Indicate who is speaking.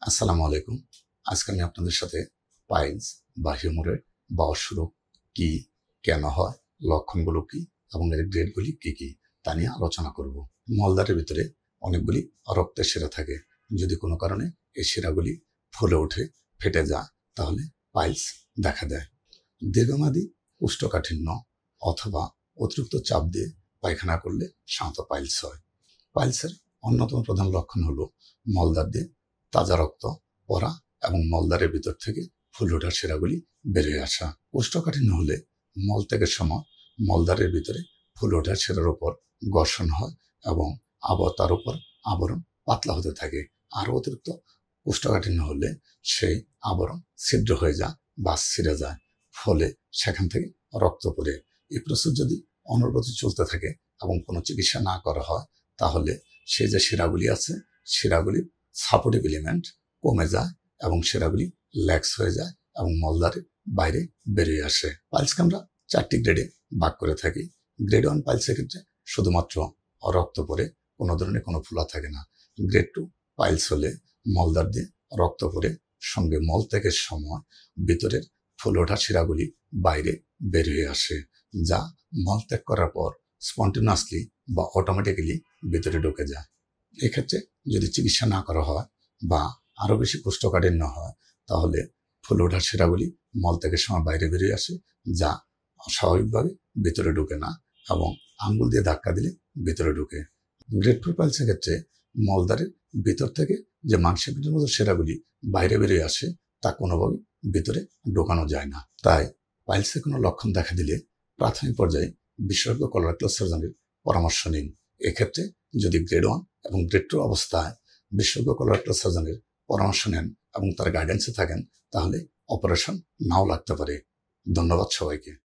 Speaker 1: আসসালামু আলাইকুম। আজকে আমি আপনাদের সাথে পাইলস বা হিউমারয়েড বা অশ্বরোগ কি, কেন হয়, লক্ষণগুলো কি এবং এর গ্রেডগুলি কি কি তা নিয়ে আলোচনা করব। মলদ্বারের ভিতরে অনেকগুলি রক্তের শিরা থাকে। যদি কোনো কারণে এই শিরাগুলি ফুলে ওঠে, ফেটে যায়, তাহলে পাইলস দেখা দেয়। দীর্ঘমেয়াদী কোষ্ঠকাঠিন্য অথবা অতিরিক্ত চাপ দিয়ে পায়খানা করলে সাধারণত পাইলস হয়। পাইলসের অন্যতম প্রধান লক্ষণ হলো মলদ্বার দিয়ে তাজা রক্ত পড়া এবং মলদ্বারের ভিতর থেকে ফুলে ওঠা শিরাগুলি বের হয়ে আসা। কোষ্ঠকাঠিন্য হলে মলত্যাগের সময় মলদ্বারের ভিতরে ফুলে ওঠা শিরার উপর ঘর্ষণ হয় এবং তার উপর আবরণ পাতলা হতে থাকে। আরো অতিরিক্ত কোষ্ঠকাঠিন্য হলে সেই আবরণ ছিদ্র হয়ে যায় বা ছিঁড়ে যায়, ফলে সেখান থেকে রক্ত পড়ে। এই প্রসেস যদি অনবরত চলতে থাকে এবং কোনো চিকিৎসা না করা হয়, তাহলে সেই যে শিরাগুলি আছে, শিরাগুলির সাপোর্টিভ এলিমেন্ট কমে যায় এবং শিরাগুলি ল্যাক্স হয়ে যায় এবং মলদ্বারের বাইরে বেরিয়ে আসে। পাইলসকে আমরা 4টি গ্রেডে ভাগ করে থাকি। গ্রেড 1 পাইলসের ক্ষেত্রে শুধুমাত্র রক্ত পড়ে, কোনো ধরনের কোনো ফোলা থাকে না। গ্রেড 2 পাইলস হলে মলদ্বার দিয়ে রক্ত পড়ে, সঙ্গে মলত্যাগের সময় ভিতরের ফুলে ওঠা শিরাগুলি বাইরে বের হয়ে আসে, যা মলত্যাগ করার পর স্পন্টেনিয়াসলি বা অটোমেটিক্যালি ভিতরে ঢুকে যায়। এক্ষেত্রে যদি চিকিৎসা না করা হয় বা আরো বেশি কোষ্ঠকাঠিন্য হয়, তাহলে ফুলে ওঠা শিরাগুলি মলত্যাগের সময় বাইরে বেরিয়ে আসে, যা স্বাভাবিকভাবে ভিতরে ঢুকে না এবং আঙ্গুল দিয়ে ধাক্কা দিলে ভিতরে ঢুকে। গ্রেড 2 পাইলসের ক্ষেত্রে মলদ্বারের ভিতর থেকে যে মাংসপেশির মতো শিরাগুলি বাইরে বেরিয়ে আসে, তা কোনোভাবেই ভিতরে ঢোকানো যায় না। তাই পাইলসের কোনো লক্ষণ দেখা দিলে প্রাথমিক পর্যায়ে বিশেষজ্ঞ কলোরেক্টাল সার্জনের পরামর্শ নিন। এক্ষেত্রে যদি গ্রেড 1 এবং গ্রেড 2 অবস্থায় বিশেষজ্ঞ কলোরেক্টাল সার্জনের পরামর্শ নেন এবং তার গাইডেন্সে থাকেন, তাহলে অপারেশন নাও লাগতে পারে। ধন্যবাদ সবাইকে।